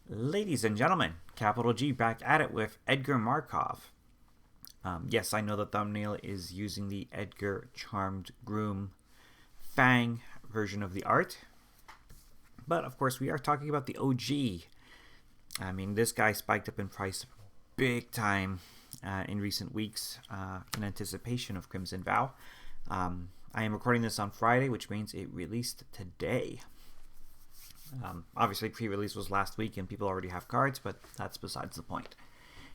Ladies and gentlemen, Capital G back at it with Edgar Markov. Yes, I know the thumbnail is using the Edgar Charmed Groom Fang version of the art, but of course we are talking about the OG. I mean, this guy spiked up in price big time in recent weeks in anticipation of Crimson Vow. I am recording this on Friday, which means it released today. Obviously, pre-release was last week and people already have cards, but that's besides the point.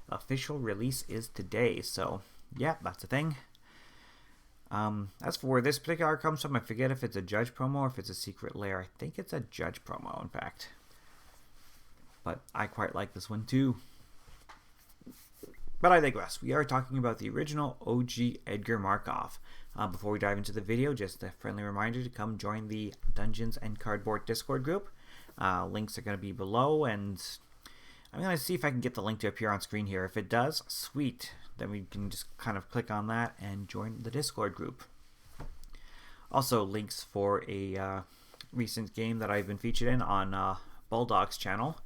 Official release is today, so yeah, that's a thing. As for where this particular art comes from, I forget if it's a Judge promo or if it's a Secret Lair. I think it's a Judge promo, in fact. But I quite like this one too. But I digress. We are talking about the original OG Edgar Markov. Before we dive into the video, just a friendly reminder to come join the Dungeons and Cardboard Discord group. Links are going to be below, and I'm going to see if I can get the link to appear on screen here. If it does, sweet. Then we can just kind of click on that and join the Discord group. Also, links for a recent game that I've been featured in on Bulldog's channel.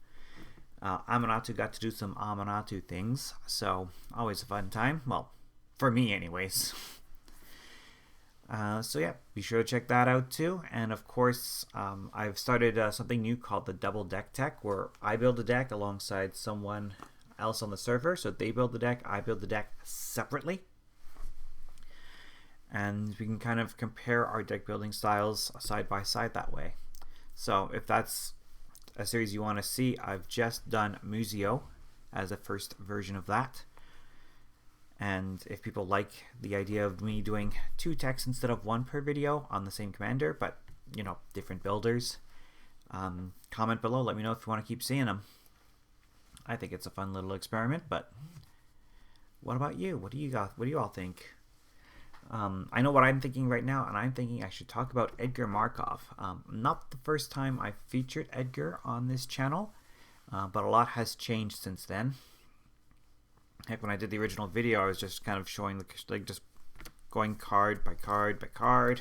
Amanatu got to do some Amanatu things, so always a fun time. Well, for me anyways. So yeah, be sure to check that out too. And of course, I've started something new called the Double Deck Tech, where I build a deck alongside someone else on the server. So they build the deck, I build the deck separately. And we can kind of compare our deck building styles side by side that way. So if that's a series you want to see, I've just done Museo as a first version of that. And if people like the idea of me doing 2 techs instead of 1 per video on the same commander, but you know, different builders, comment below, let me know if you want to keep seeing them. I think it's a fun little experiment, but what about you? What do you got? What do you all think? I know what I'm thinking right now, and I'm thinking I should talk about Edgar Markov. Not the first time I've featured Edgar on this channel, but a lot has changed since then. Heck, when I did the original video, I was just kind of showing, like, just going card by card by card.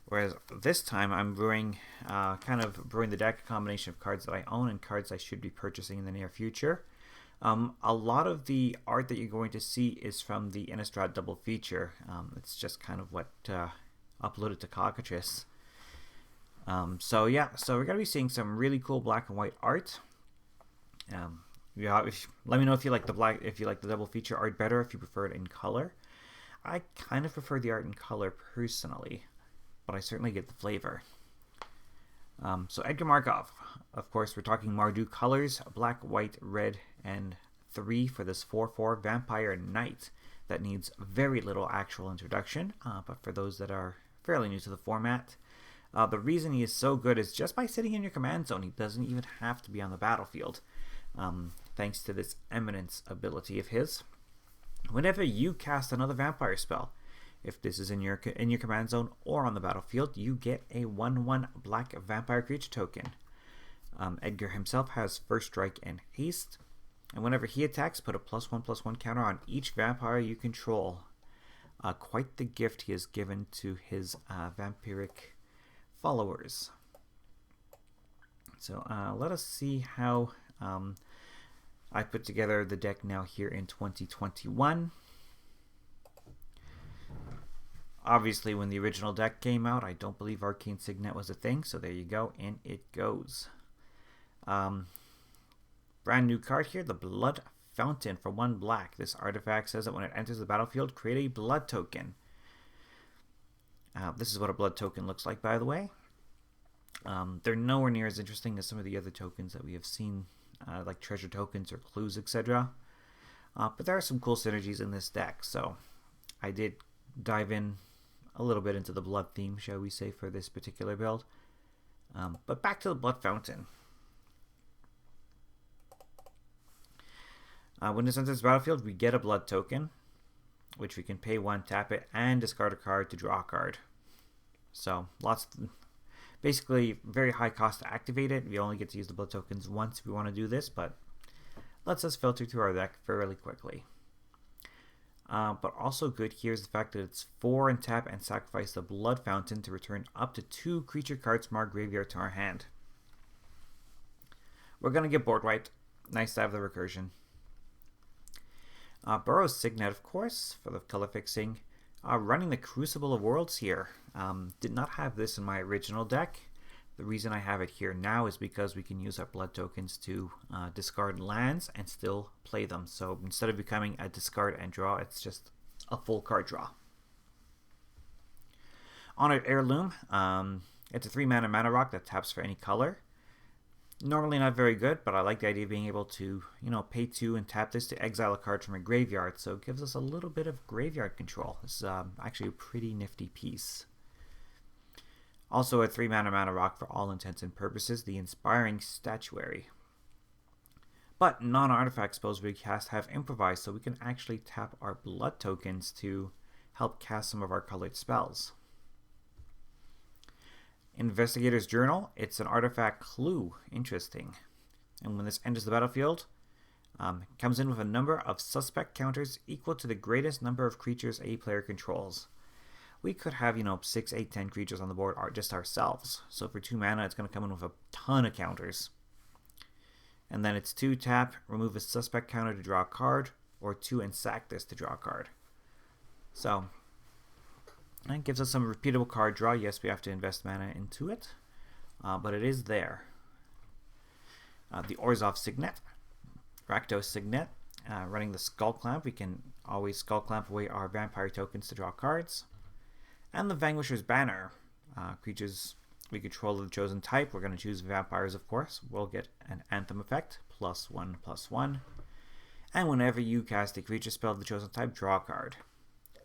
Whereas this time, I'm brewing, kind of brewing the deck, a combination of cards that I own and cards I should be purchasing in the near future. A lot of the art that you're going to see is from the Innistrad double feature. It's just kind of what uploaded to Cockatrice. So yeah, so we're going to be seeing some really cool black and white art. Yeah, let me know if you like the double feature art better, if you prefer it in color. I kind of prefer the art in color personally, but I certainly get the flavor. So Edgar Markov, of course, we're talking Mardu colors, black, white, red, and 3 for this 4/4 Vampire Knight that needs very little actual introduction, but for those that are fairly new to the format, the reason he is so good is just by sitting in your command zone. He doesn't even have to be on the battlefield. Thanks to this Eminence ability of his. Whenever you cast another vampire spell, if this is in your command zone or on the battlefield, you get a 1/1 black vampire creature token. Edgar himself has First Strike and Haste, and whenever he attacks, put a +1/+1 counter on each vampire you control. Quite the gift he has given to his vampiric followers. So let us see how I put together the deck now here in 2021. Obviously, when the original deck came out, I don't believe Arcane Signet was a thing, so there you go, and it goes. Brand new card here, the Blood Fountain for 1 black. This artifact says that when it enters the battlefield, create a blood token. This is what a blood token looks like, by the way. They're nowhere near as interesting as some of the other tokens that we have seen, like treasure tokens or clues, etc. But there are some cool synergies in this deck, so I did dive in a little bit into the blood theme, shall we say, for this particular build. But back to the Blood Fountain. When this enters the battlefield, we get a blood token, which we can pay 1, tap it, and discard a card to draw a card. So basically very high cost to activate it. We only get to use the blood tokens once if we want to do this, but lets us filter through our deck fairly quickly. But also good here is the fact that it's 4 and tap and sacrifice the Blood Fountain to return up to 2 creature cards from our graveyard to our hand. We're going to get board wiped. Nice to have the recursion. Burrow's Signet, of course, for the color fixing. Running the Crucible of Worlds here. Did not have this in my original deck. The reason I have it here now is because we can use our blood tokens to discard lands and still play them. So instead of becoming a discard and draw, it's just a full card draw. Honored Heirloom. It's a 3-mana rock that taps for any color. Normally not very good, but I like the idea of being able to, pay 2 and tap this to exile a card from a graveyard. So it gives us a little bit of graveyard control. This is actually a pretty nifty piece. Also a 3-mana rock for all intents and purposes, the Inspiring Statuary. But non-artifact spells we cast have improvised, so we can actually tap our blood tokens to help cast some of our colored spells. Investigator's Journal, it's an artifact clue. Interesting. And when this enters the battlefield, it comes in with a number of suspect counters equal to the greatest number of creatures a player controls. We could have, 6, 8, 10 creatures on the board just ourselves. So for 2 mana, it's going to come in with a ton of counters. And then it's 2 tap, remove a suspect counter to draw a card, or 2 and sack this to draw a card. So it gives us some repeatable card draw. Yes, we have to invest mana into it, but it is there. The Orzhov Signet, Rakdos Signet, running the Skull Clamp. We can always Skull Clamp away our vampire tokens to draw cards. And the Vanquisher's Banner, creatures we control of the chosen type. We're going to choose vampires, of course. We'll get an Anthem effect, +1/+1. And whenever you cast a creature spell of the chosen type, draw a card.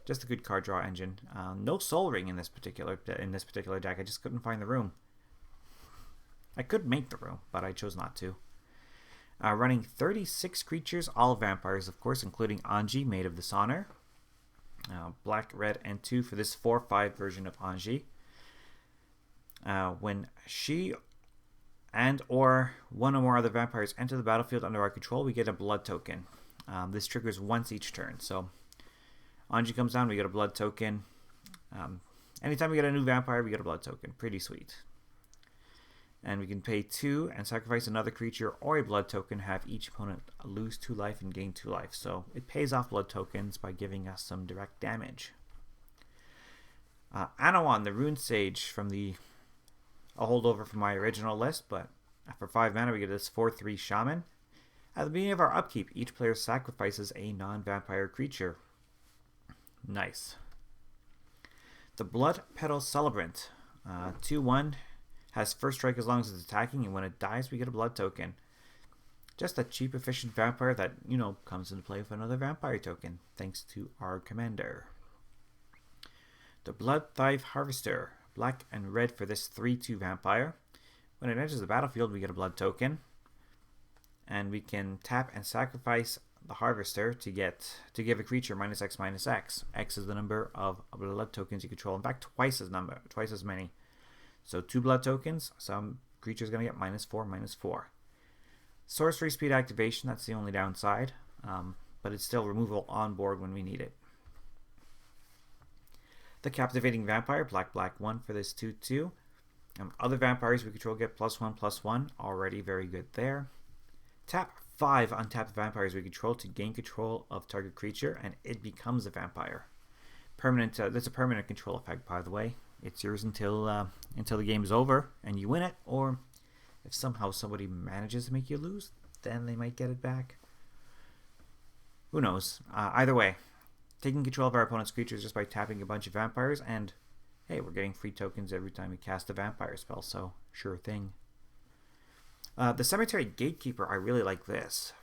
Just a good card draw engine. No Soul Ring in this particular deck. I just couldn't find the room. I could make the room, but I chose not to. Running 36 creatures, all vampires, of course, including Anji, Maid of Dishonor. Black, red, and 2 for this 4/5 version of Anji. When she and or one or more other vampires enter the battlefield under our control, we get a blood token. This triggers once each turn. So Anji comes down, we get a blood token. Anytime we get a new vampire, we get a blood token. Pretty sweet. And we can pay 2 and sacrifice another creature or a blood token, have each opponent lose 2 life and gain 2 life. So it pays off blood tokens by giving us some direct damage. Anawan, the Rune Sage, from a holdover from my original list, but for 5 mana we get this 4/3 Shaman. At the beginning of our upkeep, each player sacrifices a non-vampire creature. Nice. The Blood Petal Celebrant, 2/1, has first strike as long as it's attacking, and when it dies, we get a blood token. Just a cheap, efficient vampire that, comes into play with another vampire token, thanks to our commander. The Blood Thief Harvester, black and red for this 3/2 vampire. When it enters the battlefield, we get a blood token, and we can tap and sacrifice the Harvester to give a creature -X/-X. X is the number of blood tokens you control. In fact, twice as many. So 2 blood tokens. Some creature's going to get -4/-4. Sorcery speed activation. That's the only downside, but it's still removable on board when we need it. The Captivating Vampire, black 1 for this 2/2. Other vampires we control get +1/+1. Already very good there. Tap 5 untapped vampires we control to gain control of target creature, and it becomes a vampire. Permanent. That's a permanent control effect, by the way. It's yours until the game is over and you win it, or if somehow somebody manages to make you lose, then they might get it back. Who knows? Either way, taking control of our opponent's creatures just by tapping a bunch of vampires, and hey, we're getting free tokens every time we cast a vampire spell, so sure thing. The Cemetery Gatekeeper, I really like this.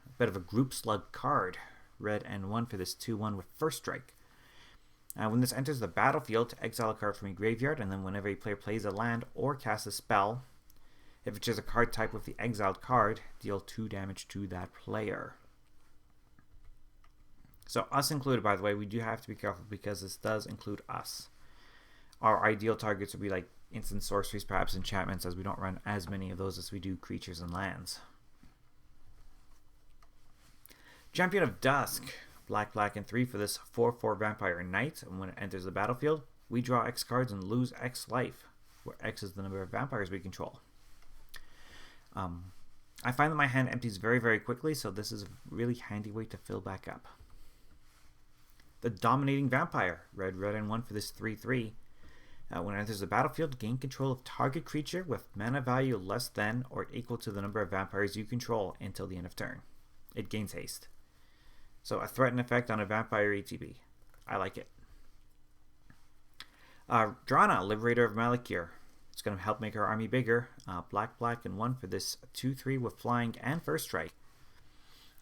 A bit of a group slug card. Red and 1 for this 2/1 with first strike. When this enters the battlefield, to exile a card from a graveyard, and then whenever a player plays a land or casts a spell, if it is a card type with the exiled card, deal 2 damage to that player. So us included, by the way, we do have to be careful because this does include us. Our ideal targets would be like instant sorceries, perhaps enchantments, as we don't run as many of those as we do creatures and lands. Champion of Dusk, black and 3 for this 4/4 Vampire Knight, and when it enters the battlefield, we draw X cards and lose X life, where X is the number of vampires we control. I find that my hand empties very, very quickly, so this is a really handy way to fill back up. The Dominating Vampire. Red, and 1 for this 3/3. When it enters the battlefield, gain control of target creature with mana value less than or equal to the number of vampires you control until the end of turn. It gains haste. So a threaten effect on a vampire ETB. I like it. Drana, Liberator of Malakir. It's going to help make her army bigger. Black, and 1 for this 2/3 with flying and first strike.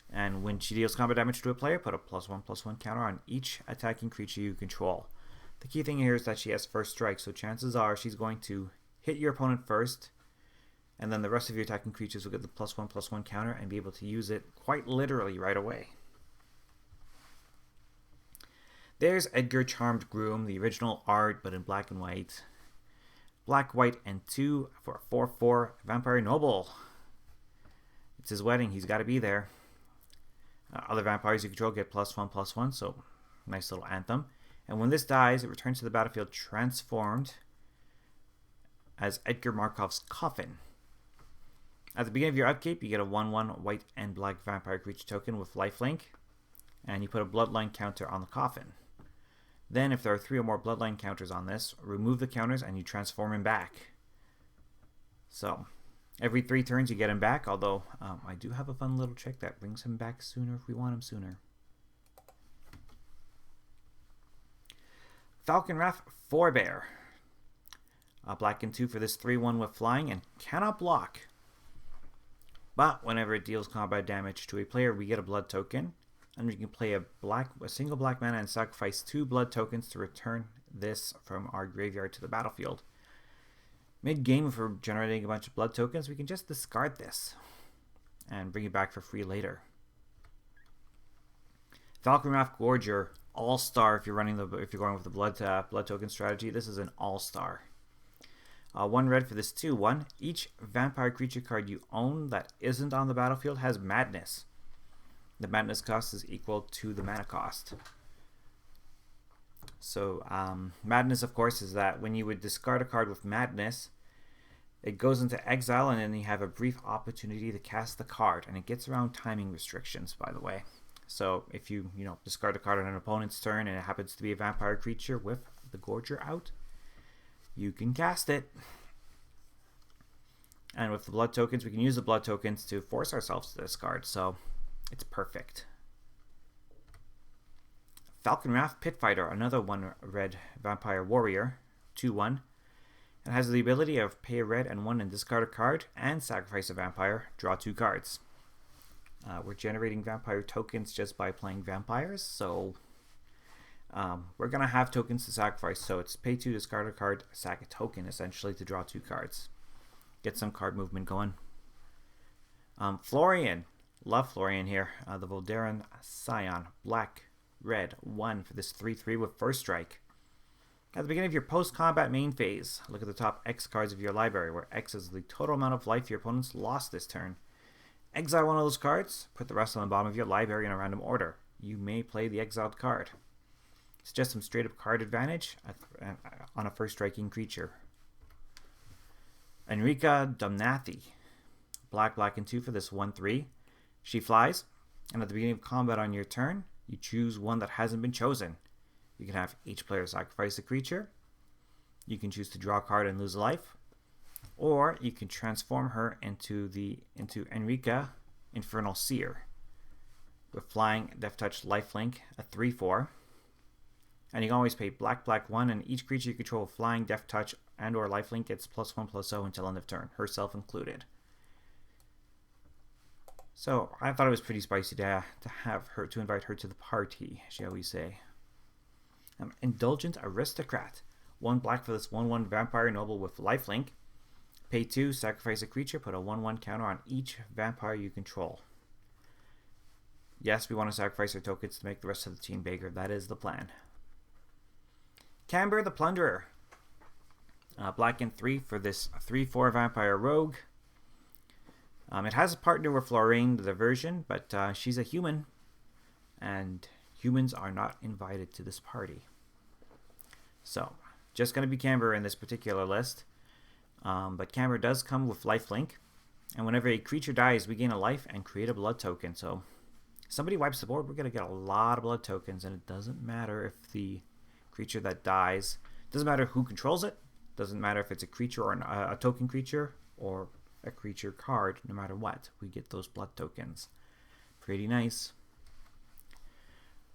And when she deals combat damage to a player, put a +1/+1 counter on each attacking creature you control. The key thing here is that she has first strike, so chances are she's going to hit your opponent first, and then the rest of your attacking creatures will get the +1/+1 counter and be able to use it quite literally right away. There's Edgar Charmed Groom, the original art, but in black and white. Black, white, and 2 for a 4/4 Vampire Noble. It's his wedding, he's got to be there. Other vampires you control get +1/+1, so nice little anthem. And when this dies, it returns to the battlefield transformed as Edgar Markov's Coffin. At the beginning of your upkeep, you get a 1/1 white and black vampire creature token with lifelink, and you put a bloodline counter on the coffin. Then, if there are 3 or more bloodline counters on this, remove the counters and you transform him back. So, every 3 turns you get him back, although I do have a fun little trick that brings him back sooner if we want him sooner. Falcon Wrath Forebear. Black and 2 for this 3/1 with flying and cannot block. But whenever it deals combat damage to a player, we get a blood token. And we can play a single black mana and sacrifice 2 blood tokens to return this from our graveyard to the battlefield. Mid-game, if we're generating a bunch of blood tokens, we can just discard this and bring it back for free later. Falcon Wrath Gorger, all-star if you're going with the blood token strategy. This is an all-star. 1 red for this 2/1. Each vampire creature card you own that isn't on the battlefield has Madness. The Madness cost is equal to the mana cost. So Madness, of course, is that when you would discard a card with Madness, it goes into exile and then you have a brief opportunity to cast the card, and it gets around timing restrictions, by the way. So if you discard a card on an opponent's turn and it happens to be a vampire creature with the Gorger out, you can cast it. And with the blood tokens, we can use the blood tokens to force ourselves to discard, so it's perfect. Falcon Wrath Pitfighter, another 1 red vampire warrior, 2/1. It has the ability of pay a red and 1 and discard a card, and sacrifice a vampire, draw 2 cards. We're generating vampire tokens just by playing vampires, so we're going to have tokens to sacrifice. So it's pay 2, discard a card, sack a token, essentially, to draw 2 cards. Get some card movement going. Florian. Love Florian here. The Voldaran Scion. Black, red, 1 for this 3/3 with first strike. At the beginning of your post-combat main phase, look at the top X cards of your library, where X is the total amount of life your opponents lost this turn. Exile one of those cards, put the rest on the bottom of your library in a random order. You may play the exiled card. It's just some straight-up card advantage on a first-striking creature. Henrika Domnathi. Black, and 2 for this 1/3. She flies, and at the beginning of combat on your turn, you choose one that hasn't been chosen. You can have each player sacrifice a creature. You can choose to draw a card and lose a life. Or you can transform her into Henrika, Infernal Seer, with flying, Death Touch, lifelink, a 3/4. And you can always pay black, 1, and each creature you control with flying, Death Touch, and or lifelink gets +1/+0 until end of turn, herself included. So I thought it was pretty spicy to invite her to the party, shall we say. Indulgent Aristocrat. 1 black for this 1/1 Vampire Noble with lifelink. Pay 2, sacrifice a creature, put a 1/1 counter on each vampire you control. Yes, we want to sacrifice our tokens to make the rest of the team bigger. That is the plan. Camber the Plunderer. Black and 3 for this 3/4 Vampire Rogue. It has a partner with Florine the Diversion, but she's a human, and humans are not invited to this party. So, just going to be Camber in this particular list. But Camber does come with lifelink. And whenever a creature dies, we gain a life and create a blood token. So somebody wipes the board, we're going to get a lot of blood tokens, and it doesn't matter if the creature that dies, doesn't matter who controls it, doesn't matter if it's a creature or a token creature or a creature card, no matter what, we get those blood tokens. Pretty nice.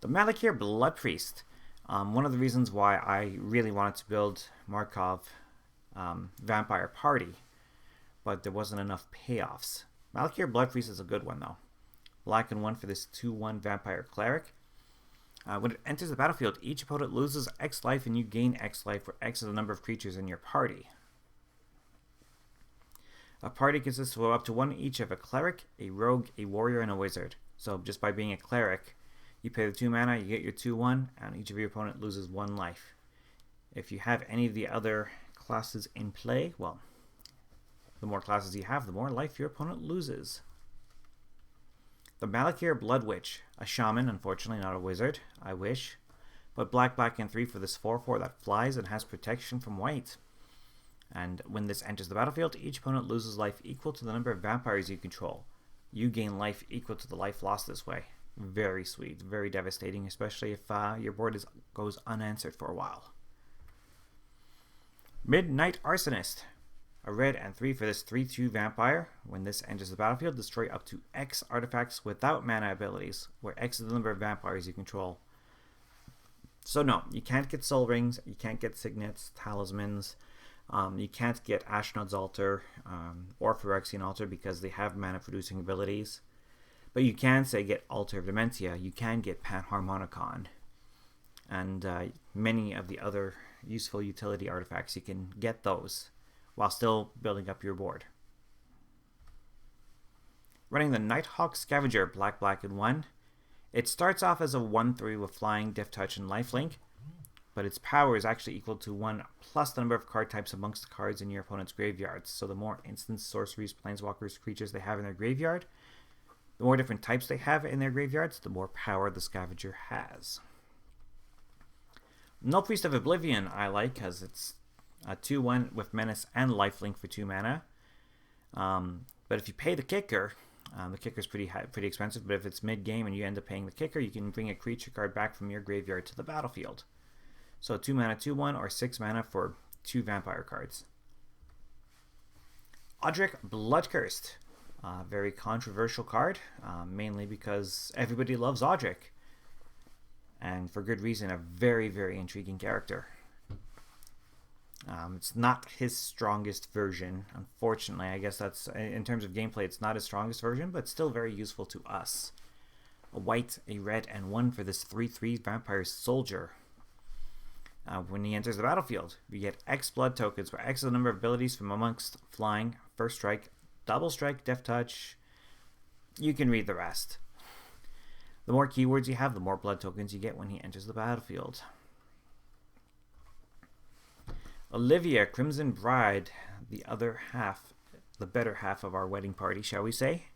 The Malakir Blood Priest. One of the reasons why I really wanted to build Markov Vampire Party, but there wasn't enough payoffs. Malakir Blood Priest is a good one though. Black and 1 for this 2/1 Vampire Cleric. When it enters the battlefield, each opponent loses X life and you gain X life, where X is the number of creatures in your party. A party consists of up to 1 each of a Cleric, a Rogue, a Warrior, and a Wizard. So just by being a Cleric, you pay the 2 mana, you get your 2/1, and each of your opponent loses 1 life. If you have any of the other classes in play, well, the more classes you have, the more life your opponent loses. The Malakir Blood Witch, a shaman, unfortunately not a wizard, I wish. But black and 3 for this 4/4 that flies and has protection from white. And when this enters the battlefield, each opponent loses life equal to the number of vampires you control. You gain life equal to the life lost this way. Very sweet, very devastating, especially if your board goes unanswered for a while. Midnight Arsonist. A red and 3 for this 3/2 vampire. When this enters the battlefield, destroy up to X artifacts without mana abilities, where X is the number of vampires you control. So no, you can't get soul rings, you can't get signets, talismans, you can't get Ashnod's Altar or Phyrexian Altar because they have mana producing abilities. But you can say get Altar of Dementia, you can get Panharmonicon, and many of the other useful utility artifacts, you can get those while still building up your board. Running the Nighthawk Scavenger, black and 1. It starts off as a 1/3 with Flying, Death Touch, and Lifelink, but its power is actually equal to 1 plus the number of card types amongst the cards in your opponent's graveyards. So the more instants, sorceries, planeswalkers, creatures they have in their graveyard, the more different types they have in their graveyards, the more power the Scavenger has. Null Priest of Oblivion I like because it's a 2/1 with Menace and Lifelink for 2 mana. But if you pay the kicker, the kicker's pretty expensive, but if it's mid-game and you end up paying the kicker, you can bring a creature card back from your graveyard to the battlefield. So 2 mana 2/1 or 6 mana for 2 vampire cards. Odric Bloodcursed. Very controversial card, mainly because everybody loves Odric. And for good reason, a very, very intriguing character. It's not his strongest version, unfortunately. I guess that's, in terms of gameplay, it's not his strongest version, but still very useful to us. A white, a red, and 1 for this 3/3 Vampire Soldier. When he enters the battlefield, we get X blood tokens, where X is the number of abilities from amongst Flying, First Strike, Double Strike, Death Touch. You can read the rest. The more keywords you have, the more blood tokens you get when he enters the battlefield. Olivia, Crimson Bride, the other half, the better half of our wedding party, shall we say.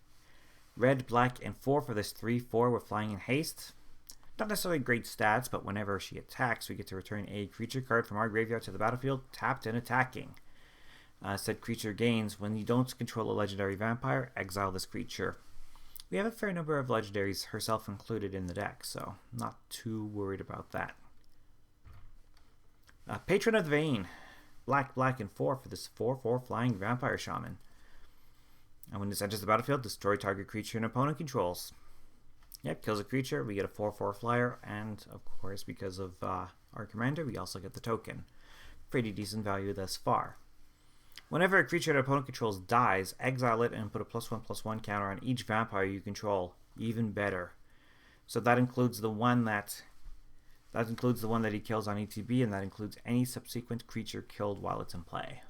Red, black, and 4 for this 3/4 with Flying and Haste. Not necessarily great stats, but whenever she attacks, we get to return a creature card from our graveyard to the battlefield, tapped and attacking. Said creature gains, when you don't control a legendary vampire, exile this creature. We have a fair number of legendaries, herself included, in the deck, so not too worried about that. Patron of the Vein. Black, and 4 for this 4/4 Flying Vampire Shaman. And when this enters the battlefield, destroy target creature an opponent controls. Yep, kills a creature, we get a 4/4 flyer, and of course, because of our commander, we also get the token. Pretty decent value thus far. Whenever a creature an opponent controls dies, exile it and put a +1/+1 counter on each vampire you control. Even better. So that includes the one that he kills on ETB, and that includes any subsequent creature killed while it's in play.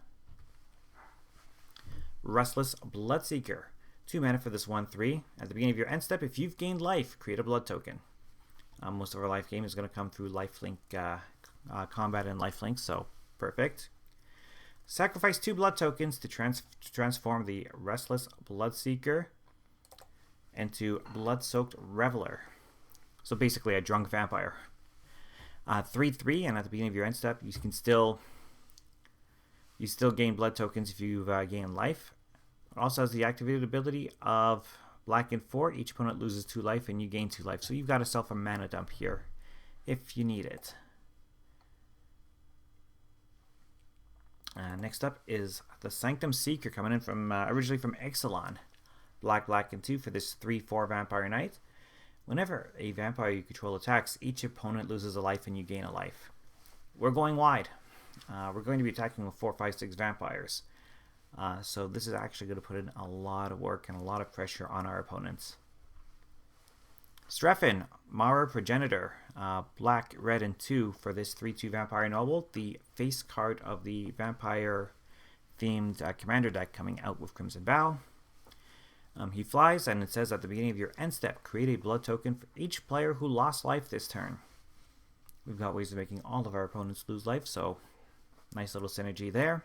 Restless Bloodseeker. 2 mana for this 1/3. At the beginning of your end step, if you've gained life, create a blood token. Most of our life game is going to come through lifelink combat and lifelink, so perfect. Sacrifice 2 blood tokens to transform the Restless Bloodseeker into Blood-Soaked Reveler. So basically a drunk vampire. 3/3, and at the beginning of your end step, you still gain blood tokens if you've gained life. It also has the activated ability of black and 4. Each opponent loses 2 life and you gain 2 life. So you've got yourself a mana dump here if you need it. Next up is the Sanctum Seeker, coming in from originally from Ixalan. Black, black, and 2 for this 3/4 Vampire Knight. Whenever a vampire you control attacks, each opponent loses a life and you gain a life. We're going wide. We're going to be attacking with 4, 5, 6 vampires. So this is actually going to put in a lot of work and a lot of pressure on our opponents. Strefin, Mara Progenitor, black, red, and 2 for this 3/2 Vampire Noble, the face card of the vampire-themed commander deck coming out with Crimson Vow. He flies, and it says at the beginning of your end step, create a blood token for each player who lost life this turn. We've got ways of making all of our opponents lose life, so nice little synergy there.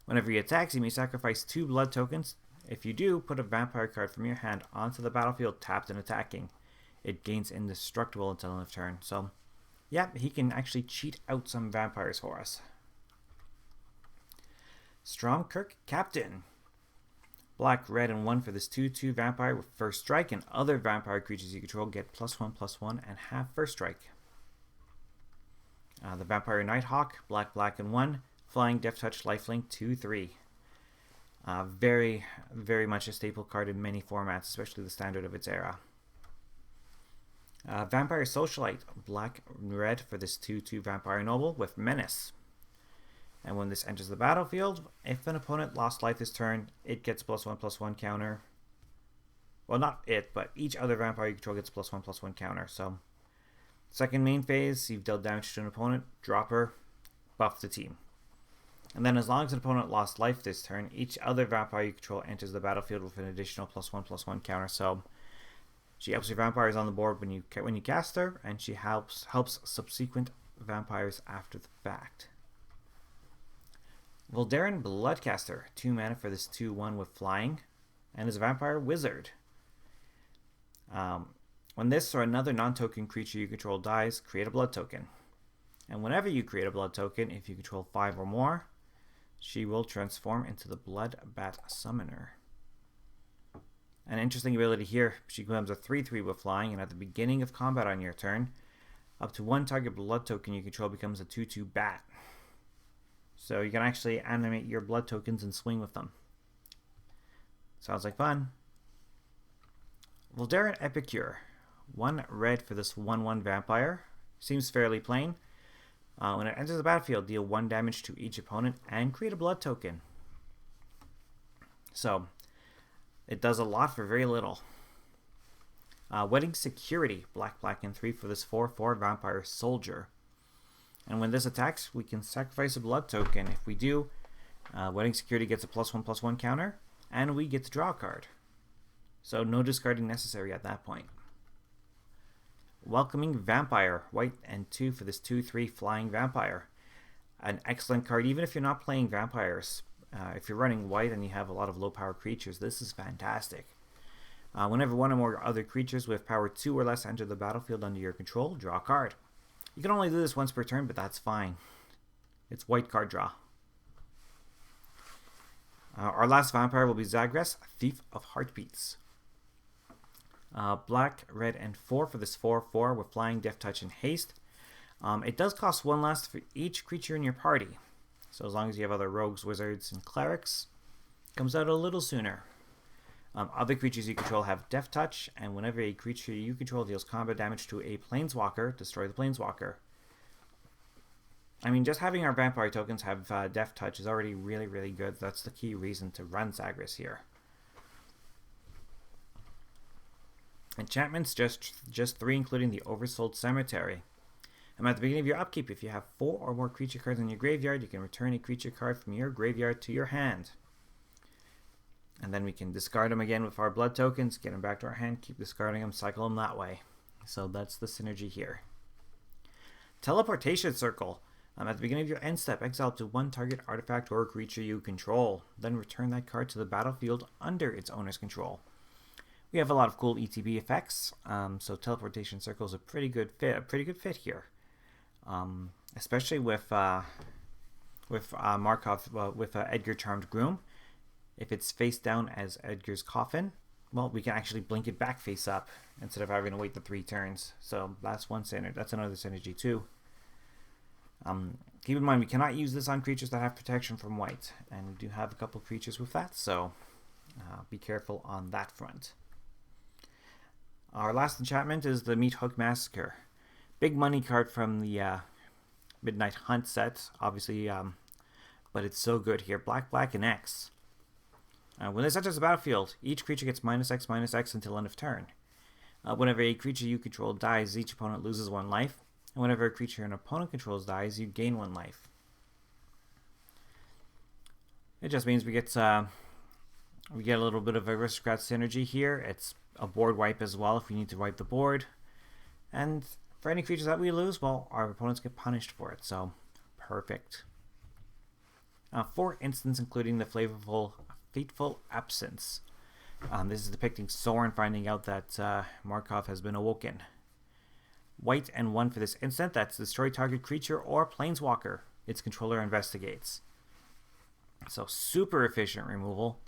Whenever he attacks, you may sacrifice 2 blood tokens. If you do, put a vampire card from your hand onto the battlefield tapped and attacking. It gains indestructible until end of turn. So, yeah, he can actually cheat out some vampires for us. Stromkirk Captain. Black, red, and 1 for this 2/2 vampire with first strike, and other vampire creatures you control get +1/+1 and have first strike. The Vampire Nighthawk, black, black, and 1, flying, death touch, lifelink, 2/3. Very, very much a staple card in many formats, especially the standard of its era. Vampire Socialite, black, red for this 2/2 Vampire Noble with Menace. And when this enters the battlefield, if an opponent lost life this turn, it gets +1/+1 counter. Well, not it, but each other vampire you control gets +1/+1 counter. So, second main phase, you've dealt damage to an opponent, drop her, buff the team. And then as long as an opponent lost life this turn, each other vampire you control enters the battlefield with an additional +1/+1 counter. So, she helps your vampires on the board when you cast her, and she helps subsequent vampires after the fact. Voldaren Bloodcaster, 2 mana for this 2/1 with flying, and is a vampire wizard. When this or another non-token creature you control dies, create a blood token. And whenever you create a blood token, if you control 5 or more, she will transform into the Blood Bat Summoner. An interesting ability here, she becomes a 3/3 with flying, and at the beginning of combat on your turn, up to 1 target blood token you control becomes a 2/2 bat. So you can actually animate your blood tokens and swing with them. Sounds like fun. Voldaren Epicure, 1 red for this 1/1 vampire. Seems fairly plain. When it enters the battlefield, deal 1 damage to each opponent and create a blood token. So, it does a lot for very little. Wedding Security, black, black, and 3 for this 4/4 vampire soldier. And when this attacks, we can sacrifice a blood token. If we do, Wedding Security gets a +1/+1 counter, and we get to draw a card. So no discarding necessary at that point. Welcoming Vampire, white and 2 for this 2/3 flying vampire. An excellent card, even if you're not playing vampires. If you're running white and you have a lot of low power creatures, this is fantastic. Whenever one or more other creatures with power 2 or less enter the battlefield under your control, draw a card. You can only do this once per turn, but that's fine. It's white card draw. Our last vampire will be Zagras, Thief of Heartbeats. Black, red, and 4 for this 4/4 with flying, death touch, and haste. It does cost 1 less for each creature in your party. So as long as you have other rogues, wizards, and clerics, it comes out a little sooner. Other creatures you control have death touch, and whenever a creature you control deals combat damage to a planeswalker, destroy the planeswalker. I mean, just having our vampire tokens have death touch is already really, really good. That's the key reason to run Zagras here. Enchantments, just 3, including the Oversold Cemetery. And at the beginning of your upkeep, if you have 4 or more creature cards in your graveyard, you can return a creature card from your graveyard to your hand. And then we can discard them again with our blood tokens, get them back to our hand, keep discarding them, cycle them that way. So that's the synergy here. Teleportation Circle. At the beginning of your end step, exile up to 1 target artifact or creature you control. Then return that card to the battlefield under its owner's control. We have a lot of cool ETB effects, so Teleportation Circle is a pretty good fit here. Especially with Markov, with Edgar Charmed Groom. If it's face down as Edgar's Coffin, well, we can actually blink it back face up instead of having to wait the 3 turns. So that's one synergy. That's another synergy too. Keep in mind, we cannot use this on creatures that have protection from white, and we do have a couple creatures with that, so be careful on that front. Our last enchantment is the Meathook Massacre. Big money card from the Midnight Hunt set, obviously, but it's so good here. Black, black, and X. When this enters the battlefield, each creature gets -X until end of turn. Whenever a creature you control dies, each opponent loses 1 life. And whenever a creature an opponent controls dies, you gain 1 life. It just means we get a little bit of Aristocrat synergy here. It's a board wipe as well if we need to wipe the board. And for any creatures that we lose, well, our opponents get punished for it. So, perfect. 4 instants, including the flavorful Fateful Absence. This is depicting Sorin finding out that Markov has been awoken. White and 1 for this instant. That's destroy target creature or planeswalker its controller investigates. So super efficient removal.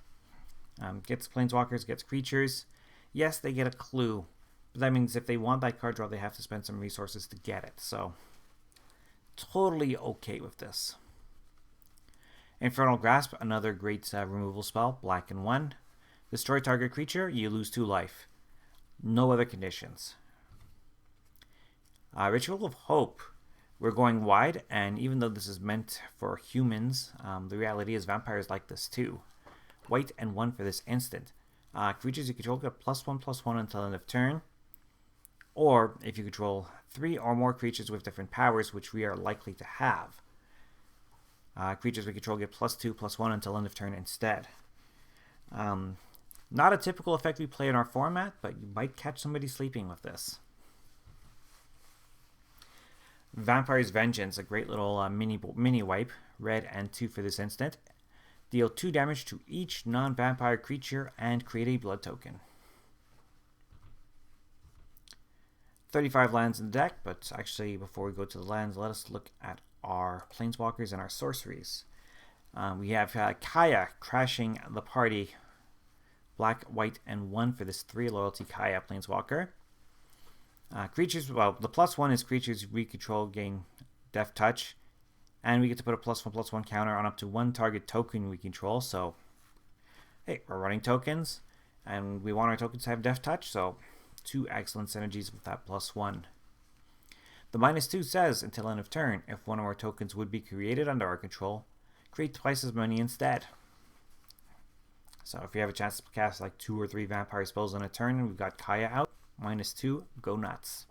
Gets planeswalkers, gets creatures. Yes, they get a clue, but that means if they want that card draw, they have to spend some resources to get it. So totally okay with this. Infernal Grasp, another great removal spell. Black and 1. Destroy target creature, you lose 2 life. No other conditions. Ritual of Hope. We're going wide, and even though this is meant for humans, the reality is vampires like this too. White and 1 for this instant. Creatures you control get +1/+1 until end of turn. Or if you control 3 or more creatures with different powers, which we are likely to have. Creatures we control get +2/+1 until end of turn instead. Not a typical effect we play in our format, but you might catch somebody sleeping with this. Vampire's Vengeance, a great little mini wipe. Red and 2 for this instant. Deal 2 damage to each non-vampire creature and create a blood token. 35 lands in the deck, but actually before we go to the lands, let us look at our planeswalkers and our sorceries. We have Kaya crashing the party. Black, white, and 1 for this 3 loyalty Kaya planeswalker. Creatures, well, the +1 is creatures we control gain Death Touch, and we get to put a +1/+1 counter on up to 1 target token we control. So, hey, we're running tokens, and we want our tokens to have Death Touch, so 2 excellent synergies with that +1. The -2 says, until end of turn, if one of our tokens would be created under our control, create twice as many instead. So if you have a chance to cast like 2 or 3 vampire spells in a turn, and we've got Kaya out, -2, go nuts.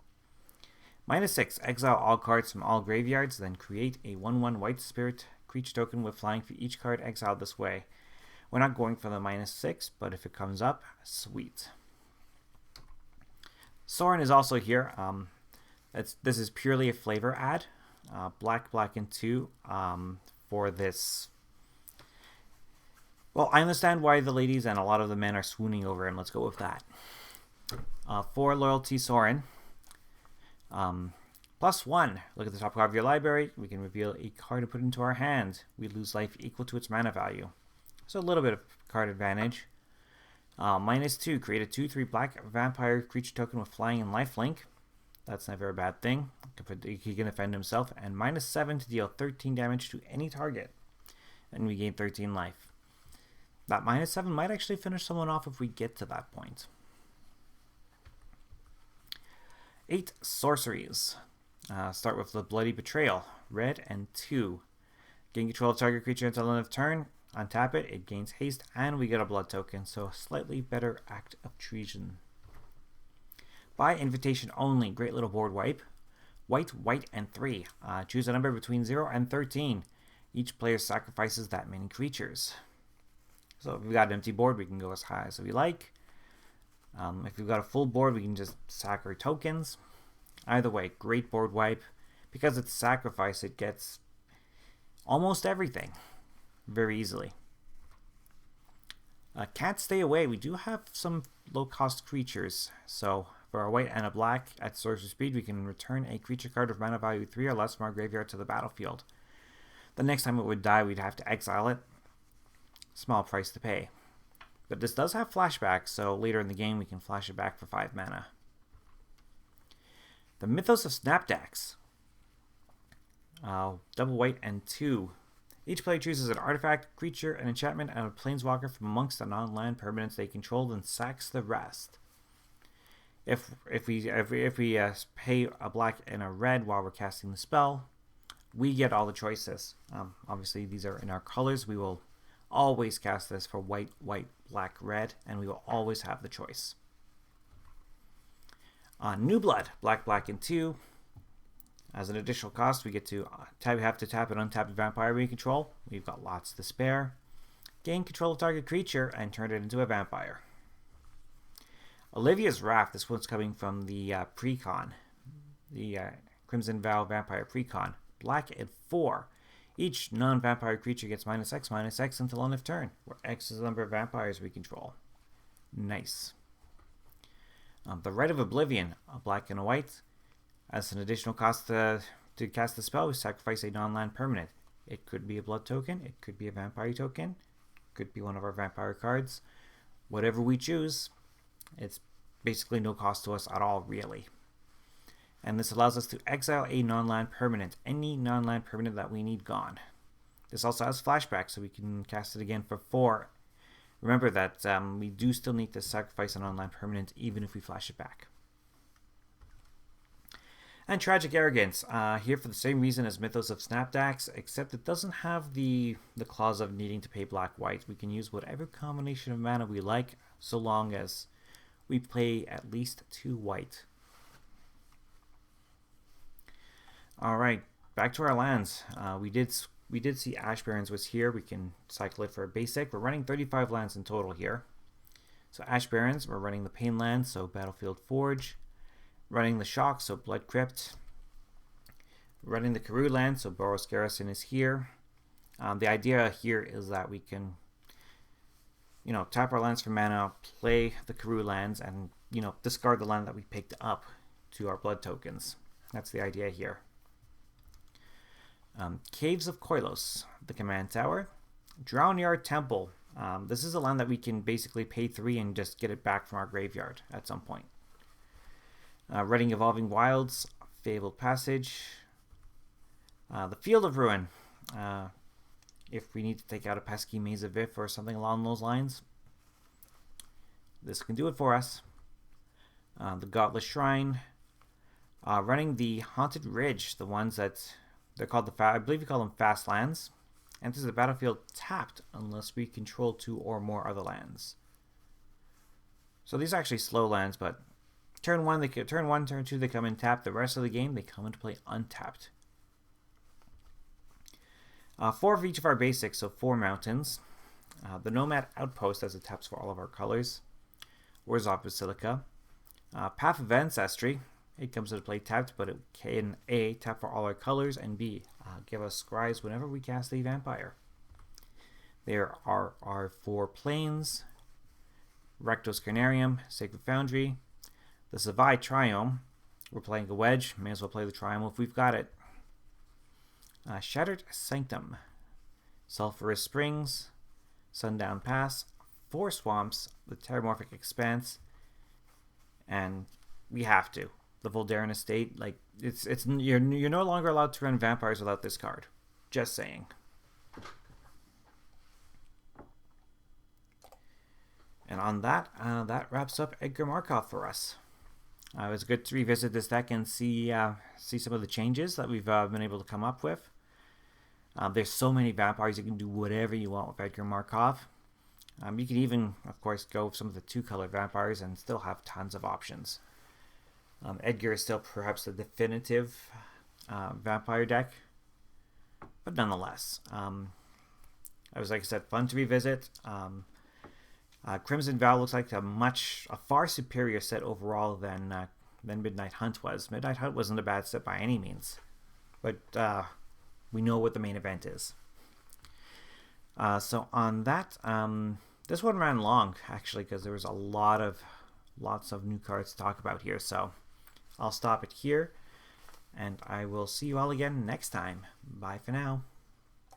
-6, exile all cards from all graveyards, then create a 1/1 white spirit creature token with flying for each card exiled this way. We're not going for the -6, but if it comes up, sweet. Sorin is also here. This is purely a flavor add. Black, black, and 2 for this. Well, I understand why the ladies and a lot of the men are swooning over him. Let's go with that. 4 loyalty Sorin. +1. Look at the top card of your library. We can reveal a card to put into our hand. We lose life equal to its mana value. So a little bit of card advantage. -2. Create a 2/3 black vampire creature token with flying and lifelink. That's never a bad thing. He can defend himself. And -7 to deal 13 damage to any target. And we gain 13 life. That -7 might actually finish someone off if we get to that point. 8 sorceries. Start with the Bloody Betrayal. Red and 2. Gain control of target creature until end of turn. Untap it, it gains haste, and we get a blood token, so a slightly better act of treason. By invitation only, great little board wipe. White, white, and 3. Choose a number between 0 and 13. Each player sacrifices that many creatures. So if we've got an empty board, we can go as high as we like. If we've got a full board, we can just sack our tokens. Either way, great board wipe. Because it's sacrifice, it gets almost everything very easily. Can't stay away. We do have some low-cost creatures. So for a white and a black at sorcery speed, we can return a creature card with mana value 3 or less from our graveyard to the battlefield. The next time it would die, we'd have to exile it. small price to pay. But this does have flashback, so later in the game we can flash it back for 5 mana. The Mythos of Snapdax. Double white and 2. Each player chooses an artifact, creature, an enchantment, and a planeswalker from amongst the non-land permanents they control, then sacks the rest. If we pay a black and a red while we're casting the spell, we get all the choices. Obviously, these are in our colors. We will always cast this for white, white, black, red, and we will always have the choice. New Blood, black, black, and 2. As an additional cost, we get to have to tap an untapped vampire we control. We've got lots to spare. Gain control of target creature and turn it into a vampire. Olivia's Wrath. This one's coming from the Precon, the Crimson Vow Vampire Precon. Black and 4. Each non-vampire creature gets -X until end of turn, where X is the number of vampires we control. Nice. The Rite of Oblivion, a black and a white. As an additional cost to cast the spell, we sacrifice a non-land permanent. It could be a blood token, it could be a vampire token, it could be one of our vampire cards. Whatever we choose, it's basically no cost to us at all, really. And this allows us to exile a non-land permanent, any non-land permanent that we need gone. This also has flashback, so we can cast it again for 4. Remember that we do still need to sacrifice a non-land permanent even if we flash it back. And Tragic Arrogance, here for the same reason as Mythos of Snapdax, except it doesn't have the clause of needing to pay black-white. We can use whatever combination of mana we like, so long as we play at least 2 white. Alright, back to our lands. We did see Ash Barrens was here. We can cycle it for a basic. We're running 35 lands in total here. So Ash Barrens, we're running the Pain land, so Battlefield Forge. Running the Shock, so Blood Crypt. Running the Karoo land, so Boros Garrison is here. The idea here is that we can, tap our lands for mana, play the Karoo lands, and, discard the land that we picked up to our blood tokens. That's the idea here. Caves of Koilos, the Command Tower. Drownyard Temple. This is a land that we can basically pay 3 and just get it back from our graveyard at some point. Running Evolving Wilds, Fabled Passage. The Field of Ruin. If we need to take out a pesky Maze of Vif or something along those lines, this can do it for us. The Godless Shrine. Running the Haunted Ridge, the ones that they're called I believe we call them fast lands. Enters the battlefield tapped unless we control 2 or more other lands. So these are actually slow lands, but turn 1, turn 2 they come in tapped. The rest of the game they come into play untapped. 4 of each of our basics, so 4 mountains. The Nomad Outpost, as it taps for all of our colors. Warzov Basilica. Path of Ancestry. It comes into play tapped, but it can A, tap for all our colors, and B, give us scries whenever we cast a vampire. There are our 4 planes. Rectos Carnarium, Sacred Foundry. The Savai Triome. We're playing a wedge. May as well play the Triome if we've got it. Shattered Sanctum. Sulphurous Springs. Sundown Pass. 4 swamps. The Terramorphic Expanse. And we have to. The Voldaren Estate. Like you're no longer allowed to run vampires without this card. Just saying. And on that, that wraps up Edgar Markov for us. It was good to revisit this deck and see some of the changes that we've been able to come up with. There's so many vampires, you can do whatever you want with Edgar Markov. You can even, of course, go with some of the 2-color vampires and still have tons of options. Edgar is still perhaps the definitive vampire deck, but nonetheless, it was, like I said, fun to revisit. Crimson Vow looks like a far superior set overall than Midnight Hunt was. Midnight Hunt wasn't a bad set by any means, but we know what the main event is. So on that, this one ran long actually because there was lots of new cards to talk about here. So I'll stop it here, and I will see you all again next time. Bye for now.